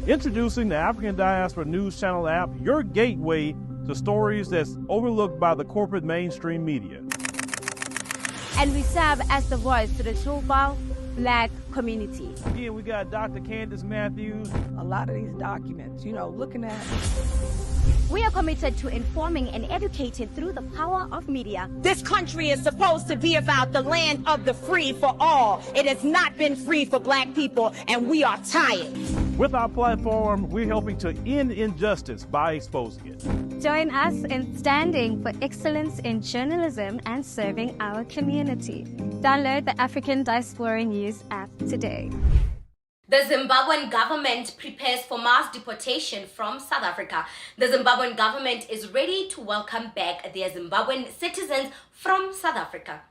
Introducing the African Diaspora News Channel app, your gateway to stories that's overlooked by the corporate mainstream media. And we serve as the voice to the Truval Black community. Again, we got Dr. Candace Matthews. A lot of these documents, looking at. We are committed to informing and educating through the power of media. This country is supposed to be about the land of the free for all. It has not been free for Black people, and we are tired. With our platform, we're helping to end injustice by exposing it. Join us in standing for excellence in journalism and serving our community. Download the African Diaspora News app today. The Zimbabwean government prepares for mass deportation from South Africa. The Zimbabwean government is ready to welcome back their Zimbabwean citizens from South Africa.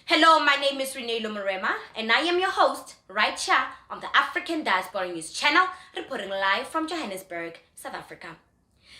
Hello, my name is Reneilwe Morema, and I am your host right here on the African Diaspora News channel, reporting live from Johannesburg, South Africa.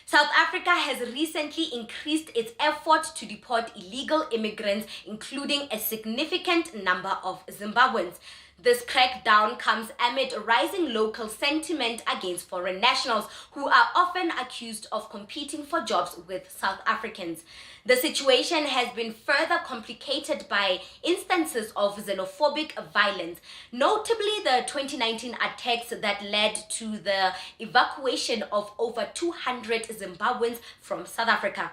South Africa has recently increased its effort to deport illegal immigrants, including a significant number of Zimbabweans. This crackdown comes amid rising local sentiment against foreign nationals who are often accused of competing for jobs with South Africans. The situation has been further complicated by instances of xenophobic violence, notably the 2019 attacks that led to the evacuation of over 200 Zimbabweans from South Africa.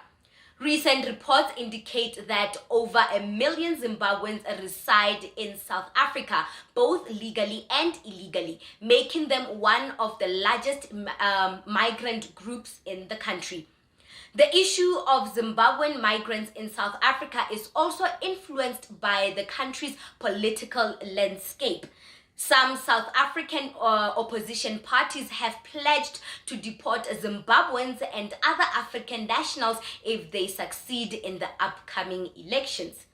Recent reports indicate that over 1 million Zimbabweans reside in South Africa, both legally and illegally, making them one of the largest migrant groups in the country. The issue of Zimbabwean migrants in South Africa is also influenced by the country's political landscape. Some South African opposition parties have pledged to deport Zimbabweans and other African nationals if they succeed in the upcoming elections.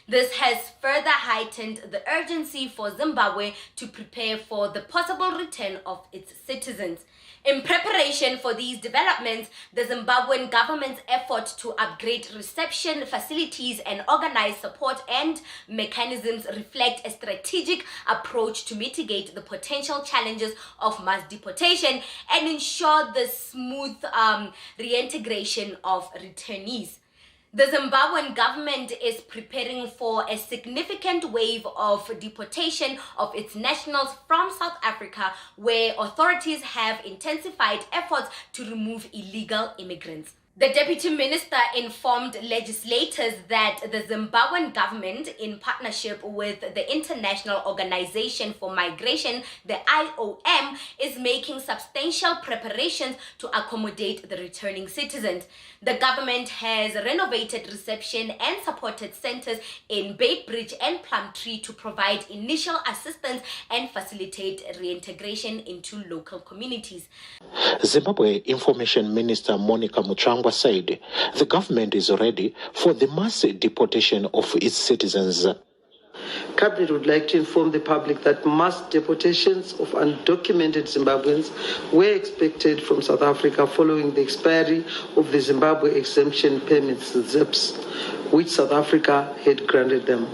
This has further heightened the urgency for Zimbabwe to prepare for the possible return of its citizens. In preparation for these developments, the Zimbabwean government's effort to upgrade reception facilities and organize support and mechanisms reflect a strategic approach to mitigate the potential challenges of mass deportation and ensure the smooth reintegration of returnees. The Zimbabwean government is preparing for a significant wave of deportation of its nationals from South Africa, where authorities have intensified efforts to remove illegal immigrants. The Deputy Minister informed legislators that the Zimbabwean government, in partnership with the International Organization for Migration, the IOM, is making substantial preparations to accommodate the returning citizens. The government has renovated reception and supported centers in Beitbridge and Plumtree to provide initial assistance and facilitate reintegration into local communities. Zimbabwe Information Minister Monica Mutsvangwa said the government is ready for the mass deportation of its citizens. Cabinet would like to inform the public that mass deportations of undocumented Zimbabweans were expected from South Africa following the expiry of the Zimbabwe exemption permits, ZEPs, which South Africa had granted them.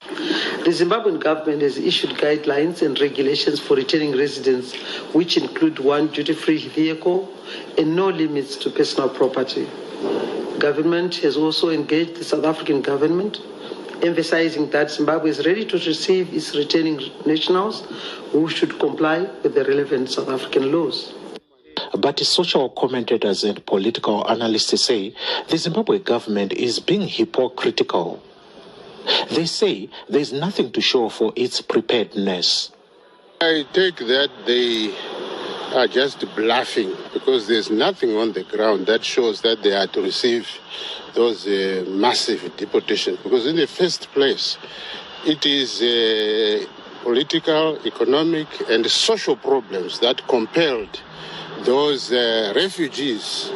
The Zimbabwean government has issued guidelines and regulations for returning residents, which include one duty-free vehicle and no limits to personal property. Government has also engaged the South African government, emphasizing that Zimbabwe is ready to receive its returning nationals who should comply with the relevant South African laws. But social commentators and political analysts say the Zimbabwe government is being hypocritical. They say there's nothing to show for its preparedness. I take that they are just bluffing because there's nothing on the ground that shows that they are to receive those massive deportations. Because in the first place, it is political, economic, and social problems that compelled those refugees,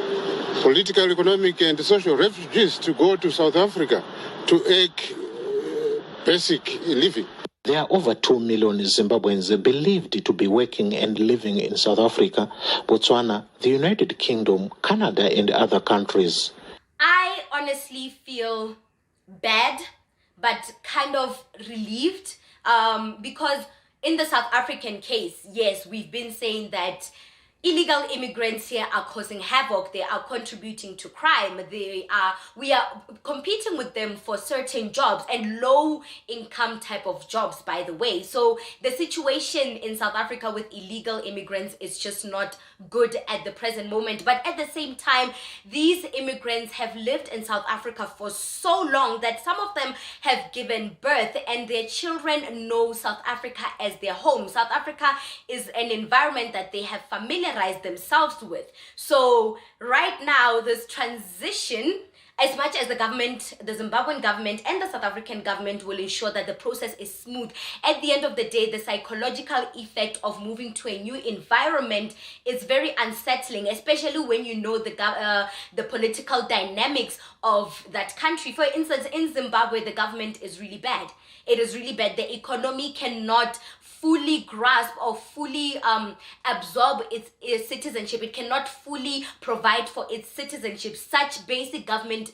political, economic, and social refugees, to go to South Africa to make basic living. There are over 2 million Zimbabweans believed to be working and living in South Africa, Botswana, the United Kingdom, Canada, and other countries. I honestly feel bad, but kind of relieved, because in the South African case, yes, we've been saying that illegal immigrants here are causing havoc. They are contributing to crime. We are competing with them for certain jobs and low income type of jobs, by the way. So the situation in South Africa with illegal immigrants is just not good at the present moment. But at the same time, these immigrants have lived in South Africa for so long that some of them have given birth and their children know South Africa as their home. South Africa is an environment that they have familiarized themselves with. So right now, this transition, as much as the government, the Zimbabwean government and the South African government will ensure that the process is smooth, at the end of the day, the psychological effect of moving to a new environment is very unsettling, especially when you know the political dynamics of that country. For instance, in Zimbabwe, the government is really bad. It is really bad. The economy cannot fully grasp or fully absorb its citizenship. It cannot fully provide for its citizenship. Such basic government,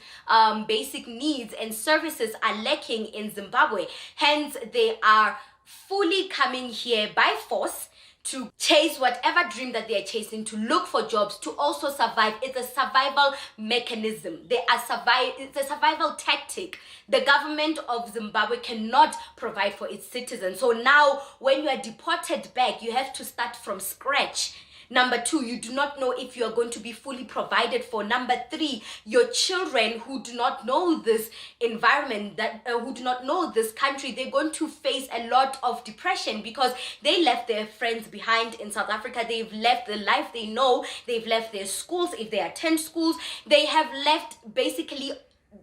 basic needs and services are lacking in Zimbabwe. Hence, they are fully coming here by force to chase whatever dream that they are chasing, to look for jobs, to also survive. It's a survival mechanism. It's a survival tactic. The government of Zimbabwe cannot provide for its citizens. So now when you are deported back, you have to start from scratch. Number two, you do not know if you are going to be fully provided for. Number three, your children who do not know this environment, who do not know this country, they're going to face a lot of depression because they left their friends behind in South Africa. They've left the life they know. They've left their schools. If they attend schools, they have left basically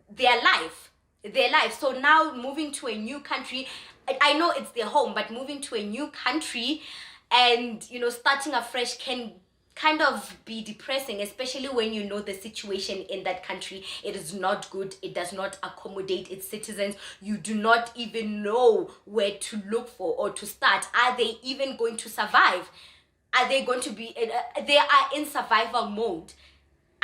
their life. So now moving to a new country, I know it's their home, but moving to a new country and, you know, starting afresh can kind of be depressing, especially when you know the situation in that country. It is not good. It does not accommodate its citizens. You do not even know where to look for or to start. Are they even going to survive? Are they going to be, they are in survival mode.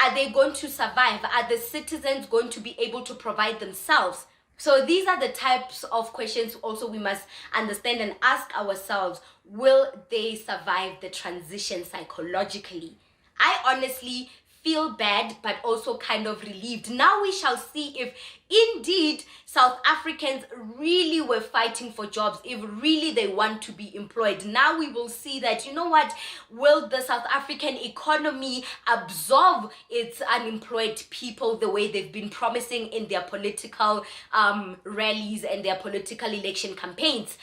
Are they going to survive? Are the citizens going to be able to provide themselves? So these are the types of questions also we must understand and ask ourselves. Will they survive the transition psychologically? I honestly feel bad, but also kind of relieved. Now we shall see if indeed South Africans really were fighting for jobs, if really they want to be employed. Now we will see that, you know what, will the South African economy absorb its unemployed people the way they've been promising in their political rallies and their political election campaigns?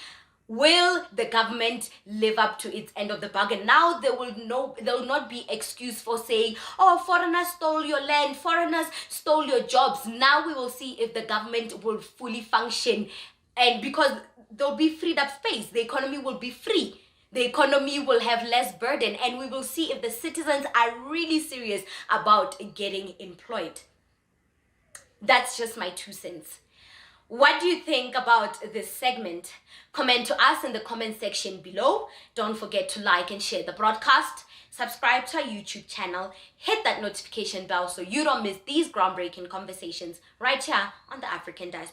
Will the government live up to its end of the bargain? Now there will not be excuse for saying, oh, foreigners stole your land, foreigners stole your jobs. Now we will see if the government will fully function, and because there'll be freed up space, the economy will be free. The economy will have less burden, and we will see if the citizens are really serious about getting employed. That's just my 2 cents. What do you think about this segment? Comment to us in the comment section below. Don't forget to like and share the broadcast. Subscribe to our YouTube channel. Hit that notification bell so you don't miss these groundbreaking conversations right here on the African Diaspora.